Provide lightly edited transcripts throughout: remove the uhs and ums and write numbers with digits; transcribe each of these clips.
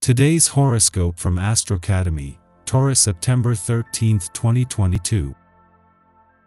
Today's horoscope from Astrocademy, Taurus, September 13, 2022.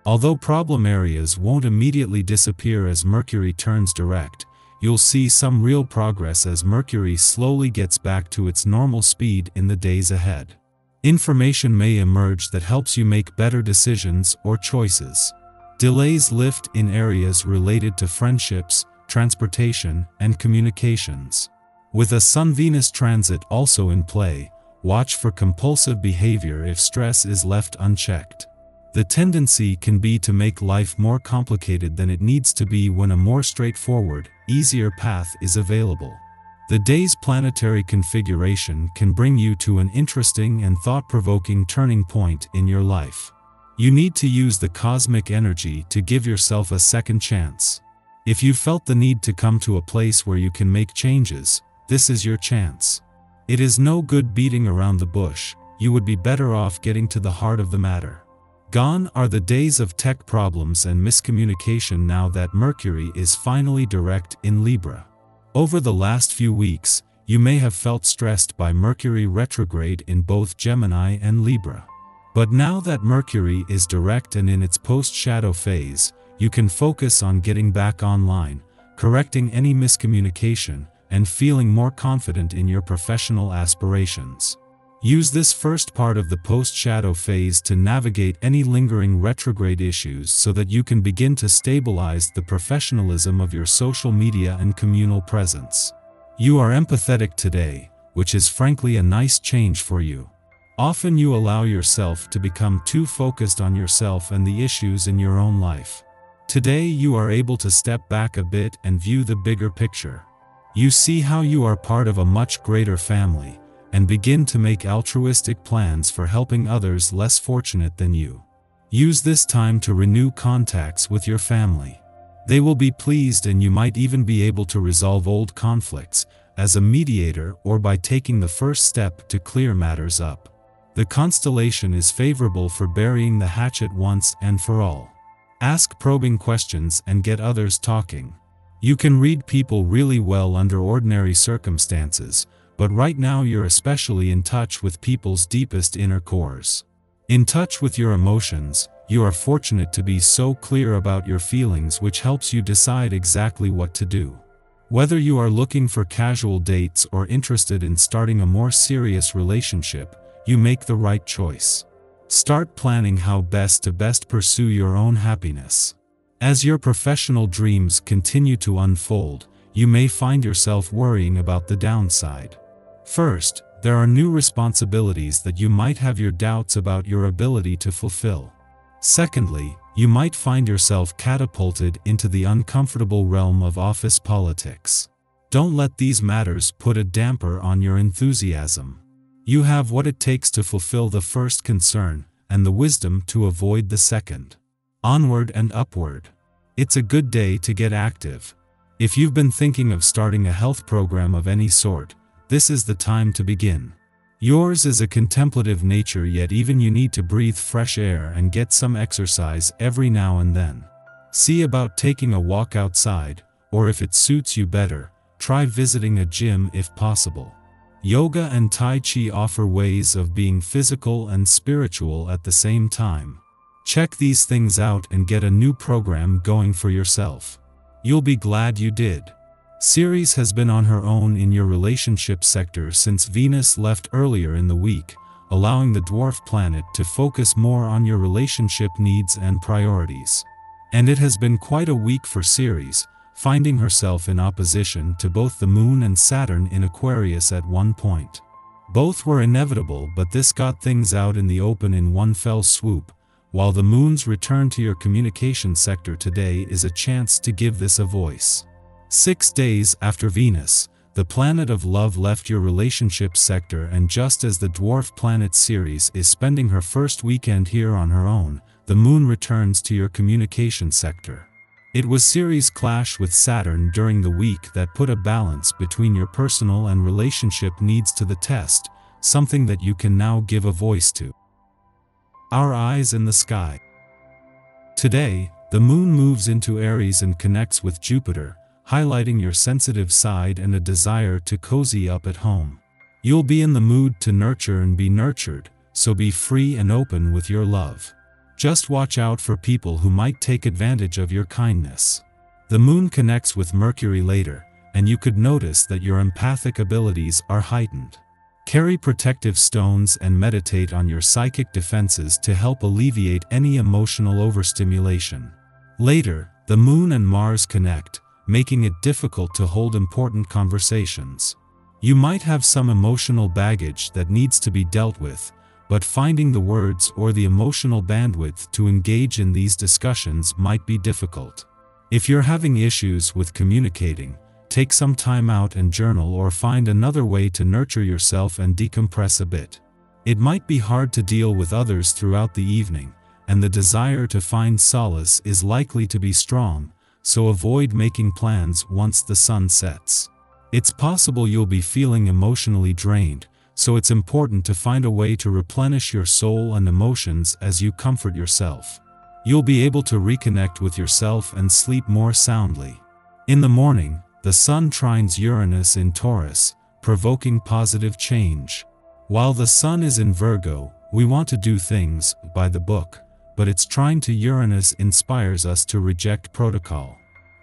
Although problem areas won't immediately disappear as Mercury turns direct, you'll see some real progress as Mercury slowly gets back to its normal speed in the days ahead. Information may emerge that helps you make better decisions or choices. Delays lift in areas related to friendships, transportation, and communications. With a Sun-Venus transit also in play, watch for compulsive behavior if stress is left unchecked. The tendency can be to make life more complicated than it needs to be when a more straightforward, easier path is available. The day's planetary configuration can bring you to an interesting and thought-provoking turning point in your life. You need to use the cosmic energy to give yourself a second chance. If you felt the need to come to a place where you can make changes, this is your chance. It is no good beating around the bush, you would be better off getting to the heart of the matter. Gone are the days of tech problems and miscommunication now that Mercury is finally direct in Libra. Over the last few weeks, you may have felt stressed by Mercury retrograde in both Gemini and Libra. But now that Mercury is direct and in its post-shadow phase, you can focus on getting back online, correcting any miscommunication, and feeling more confident in your professional aspirations. Use this first part of the post-shadow phase to navigate any lingering retrograde issues so that you can begin to stabilize the professionalism of your social media and communal presence. You are empathetic today, which is frankly a nice change for you. Often you allow yourself to become too focused on yourself and the issues in your own life. Today you are able to step back a bit and view the bigger picture. You see how you are part of a much greater family, and begin to make altruistic plans for helping others less fortunate than you. Use this time to renew contacts with your family. They will be pleased and you might even be able to resolve old conflicts, as a mediator or by taking the first step to clear matters up. The constellation is favorable for burying the hatchet once and for all. Ask probing questions and get others talking. You can read people really well under ordinary circumstances, but right now you're especially in touch with people's deepest inner cores. In touch with your emotions, you are fortunate to be so clear about your feelings, which helps you decide exactly what to do. Whether you are looking for casual dates or interested in starting a more serious relationship, you make the right choice. Start planning how best to pursue your own happiness. As your professional dreams continue to unfold, you may find yourself worrying about the downside. First, there are new responsibilities that you might have your doubts about your ability to fulfill. Secondly, you might find yourself catapulted into the uncomfortable realm of office politics. Don't let these matters put a damper on your enthusiasm. You have what it takes to fulfill the first concern, and the wisdom to avoid the second. Onward and upward. It's a good day to get active. If you've been thinking of starting a health program of any sort, this is the time to begin. Yours is a contemplative nature, yet even you need to breathe fresh air and get some exercise every now and then. See about taking a walk outside, or if it suits you better, try visiting a gym if possible. Yoga and Tai Chi offer ways of being physical and spiritual at the same time. Check these things out and get a new program going for yourself. You'll be glad you did. Ceres has been on her own in your relationship sector since Venus left earlier in the week, allowing the dwarf planet to focus more on your relationship needs and priorities. And it has been quite a week for Ceres, finding herself in opposition to both the Moon and Saturn in Aquarius at one point. Both were inevitable, but this got things out in the open in one fell swoop. While the Moon's return to your communication sector today is a chance to give this a voice. 6 days after Venus, the planet of love left your relationship sector, and just as the dwarf planet Ceres is spending her first weekend here on her own, the Moon returns to your communication sector. It was Ceres' clash with Saturn during the week that put a balance between your personal and relationship needs to the test, something that you can now give a voice to. Our eyes in the sky. Today, the Moon moves into Aries and connects with Jupiter, highlighting your sensitive side and a desire to cozy up at home. You'll be in the mood to nurture and be nurtured, so be free and open with your love. Just watch out for people who might take advantage of your kindness. The moon connects with Mercury later, and you could notice that your empathic abilities are heightened. Carry protective stones and meditate on your psychic defenses to help alleviate any emotional overstimulation. Later, the moon and Mars connect, making it difficult to hold important conversations. You might have some emotional baggage that needs to be dealt with, but finding the words or the emotional bandwidth to engage in these discussions might be difficult. If you're having issues with communicating, take some time out and journal or find another way to nurture yourself and decompress a bit. It might be hard to deal with others throughout the evening, and the desire to find solace is likely to be strong, so avoid making plans once the sun sets. It's possible you'll be feeling emotionally drained, so it's important to find a way to replenish your soul and emotions as you comfort yourself. You'll be able to reconnect with yourself and sleep more soundly. In the morning, the Sun trines Uranus in Taurus, provoking positive change. While the Sun is in Virgo, we want to do things by the book, but its trine to Uranus inspires us to reject protocol.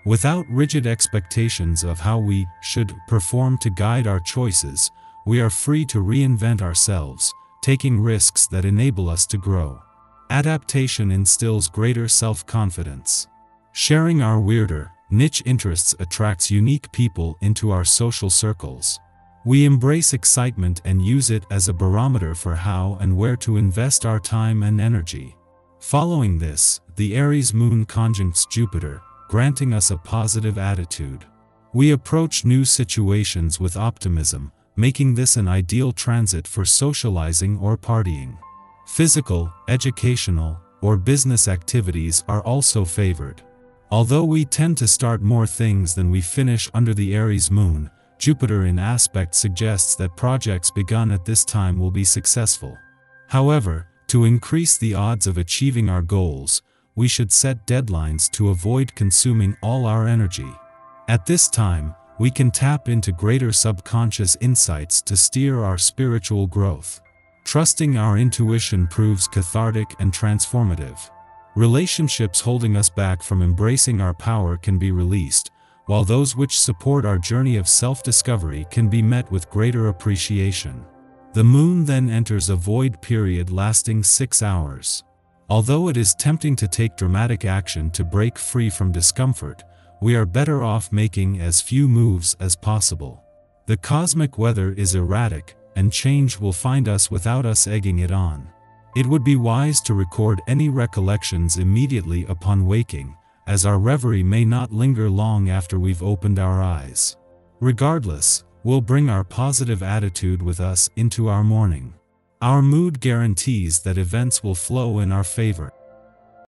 Without rigid expectations of how we should perform to guide our choices, we are free to reinvent ourselves, taking risks that enable us to grow. Adaptation instills greater self-confidence. Sharing our weirder, niche interests attracts unique people into our social circles. We embrace excitement and use it as a barometer for how and where to invest our time and energy. Following this, the Aries moon conjuncts Jupiter, granting us a positive attitude. We approach new situations with optimism, making this an ideal transit for socializing or partying. Physical, educational, or business activities are also favored. Although we tend to start more things than we finish under the Aries moon, Jupiter in aspect suggests that projects begun at this time will be successful. However, to increase the odds of achieving our goals, we should set deadlines to avoid consuming all our energy. At this time, we can tap into greater subconscious insights to steer our spiritual growth. Trusting our intuition proves cathartic and transformative. Relationships holding us back from embracing our power can be released, while those which support our journey of self-discovery can be met with greater appreciation. The moon then enters a void period lasting 6 hours. Although it is tempting to take dramatic action to break free from discomfort, we are better off making as few moves as possible. The cosmic weather is erratic, and change will find us without us egging it on. It would be wise to record any recollections immediately upon waking, as our reverie may not linger long after we've opened our eyes. Regardless, we'll bring our positive attitude with us into our morning. Our mood guarantees that events will flow in our favor.